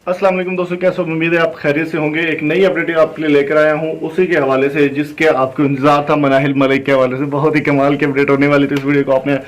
अस्सलाम वालेकुम दोस्तों, कैसे हो? उम्मीद है आप खैरियत से होंगे। एक नई अपडेट आपके लिए लेकर आया हूं उसी के हवाले से जिसके आपको इंतजार था। मनाहिल मलिक के हवाले से बहुत ही कमाल की अपडेट होने वाली थी। इस वीडियो को आपने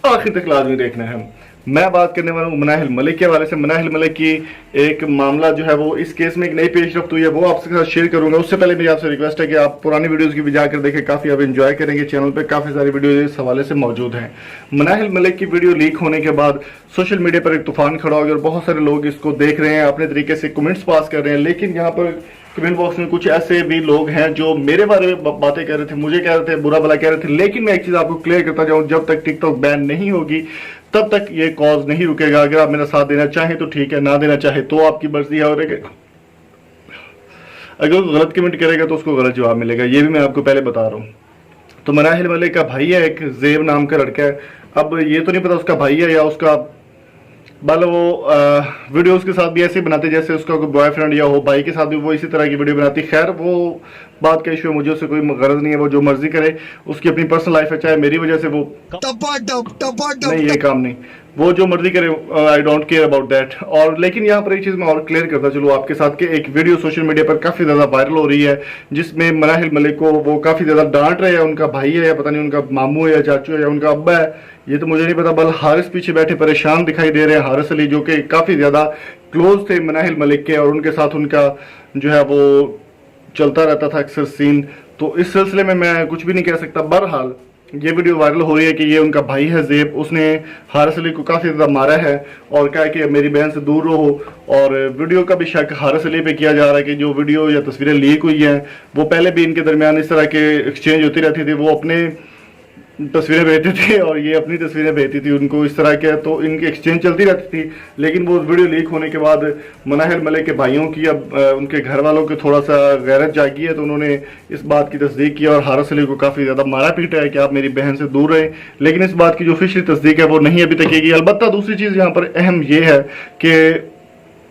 आखिर तक लाजमी देखना है। मैं बात करने वाला हूं मनाहिल मलिक के हवाले से। मनाहिल मलिक की एक मामला जो है वो इस केस में एक नई पेशरफ्त हुई है, वो आपके साथ शेयर करूंगा। उससे पहले मेरी आपसे रिक्वेस्ट है कि आप पुरानी वीडियोस की भी जाकर देखें, काफी आप एंजॉय करेंगे। चैनल पे काफी सारी वीडियो इस हवाले से मौजूद हैं। मनाहिल मलिक की वीडियो लीक होने के बाद सोशल मीडिया पर एक तूफान खड़ा हो गया और बहुत सारे लोग इसको देख रहे हैं, अपने तरीके से कमेंट्स पास कर रहे हैं। लेकिन यहाँ पर कमेंट बॉक्स में कुछ ऐसे भी लोग हैं जो मेरे बारे में बातें कर रहे थे, मुझे कह रहे थे, बुरा भला कह रहे थे। लेकिन मैं एक चीज आपको क्लियर करता जाऊं, जब तक टिकटॉक बैन नहीं होगी तब तक ये कॉज नहीं रुकेगा। अगर आप मेरा साथ देना चाहें तो ठीक है, ना देना चाहे तो आपकी मर्जी है। और अगर वो गलत कमेंट करेगा तो उसको गलत जवाब मिलेगा, ये भी मैं आपको पहले बता रहा हूँ। तो मनाहिल मलिक का भाई है, एक जेब नाम का लड़का है। अब ये तो नहीं पता उसका भाई है या उसका, बल वो वीडियो उसके साथ भी ऐसे बनाते जैसे उसका कोई बॉयफ्रेंड या हो। भाई के साथ भी वो इसी तरह की वीडियो बनाती। खैर वो बात का इशू है, मुझे उससे कोई गरज नहीं है, वो जो मर्जी करे, उसकी अपनी पर्सनल लाइफ है। चाहे मेरी वजह से वो नहीं, ये काम नहीं, वो जो मर्जी करे, I don't care about that. और लेकिन यहाँ पर एक चीज मैं और क्लियर करता चलूँ आपके साथ कि एक वीडियो सोशल मीडिया पर काफी ज्यादा वायरल हो रही है जिसमें मनाहिल मलिक को वो काफी ज्यादा डांट रहे हैं। उनका भाई है या पता नहीं उनका मामू है या चाचू है या उनका अब्बा है, ये तो मुझे नहीं पता। बल हारिस पीछे बैठे परेशान दिखाई दे रहे हैं। हारिस अली जो कि काफी ज्यादा क्लोज थे मनाहिल मलिक के, और उनके साथ उनका जो है वो चलता रहता था अक्सर सीन। तो इस सिलसिले में मैं कुछ भी नहीं कह सकता। बहरहाल ये वीडियो वायरल हो रही है कि ये उनका भाई है ज़ेब, उसने हारिस अली को काफ़ी ज़्यादा मारा है और कहा कि मेरी बहन से दूर रहो। और वीडियो का भी शक हारिस अली पे किया जा रहा है कि जो वीडियो या तस्वीरें लीक हुई हैं वो पहले भी इनके दरमियान इस तरह के एक्सचेंज होती रहती थी। वो अपने तस्वीरें भेजते थे और ये अपनी तस्वीरें भेजती थी उनको, इस तरह के तो इनकी एक्सचेंज चलती रहती थी। लेकिन वो वीडियो लीक होने के बाद मनाहिल मलिक के भाइयों की, अब उनके घर वालों के थोड़ा सा गैरत जागी है, तो उन्होंने इस बात की तस्दीक की और हारिस अली को काफ़ी ज़्यादा मारा पीटा है कि आप मेरी बहन से दूर रहें। लेकिन इस बात की जो ऑफिशियल तस्दीक है वो नहीं अभी तक की। अलबत्ता दूसरी चीज़ यहाँ पर अहम ये है कि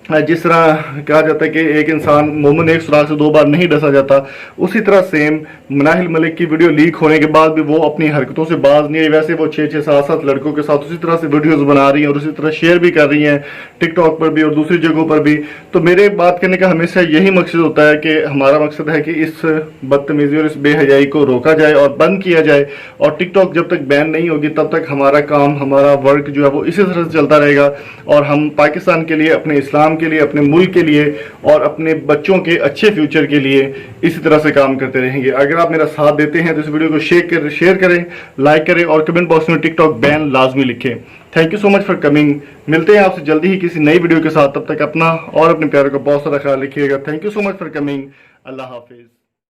जिस तरह कहा जाता है कि एक इंसान मोमन एक सुराख से दो बार नहीं डसा जाता, उसी तरह सेम मनाहिल मलिक की वीडियो लीक होने के बाद भी वो अपनी हरकतों से बाज नहीं आई। वैसे वो 6-6, 7-7 लड़कों के साथ उसी तरह से वीडियोस बना रही हैं और उसी तरह शेयर भी कर रही हैं टिकटॉक पर भी और दूसरी जगहों पर भी। तो मेरे बात करने का हमेशा यही मकसद होता है कि हमारा मकसद है कि इस बदतमीजी और इस बेहयाई को रोका जाए और बंद किया जाए। और टिकटॉक जब तक बैन नहीं होगी तब तक हमारा काम, हमारा वर्क जो है वो इसी तरह से चलता रहेगा। और हम पाकिस्तान के लिए, अपने इस्लाम के लिए, अपने मुल्क के लिए और अपने बच्चों के अच्छे फ्यूचर के लिए इसी तरह से काम करते रहेंगे। अगर आप मेरा साथ देते हैं तो इस वीडियो को शेयर करें, लाइक करें और कमेंट बॉक्स में टिकटॉक बैन लाजमी लिखें। Thank you so much for coming. मिलते हैं आपसे जल्दी ही किसी नई वीडियो के साथ। तब तक अपना और अपने प्यारों का बहुत सारा ख्याल रखिएगा। Thank you so much for coming. Allah Hafiz.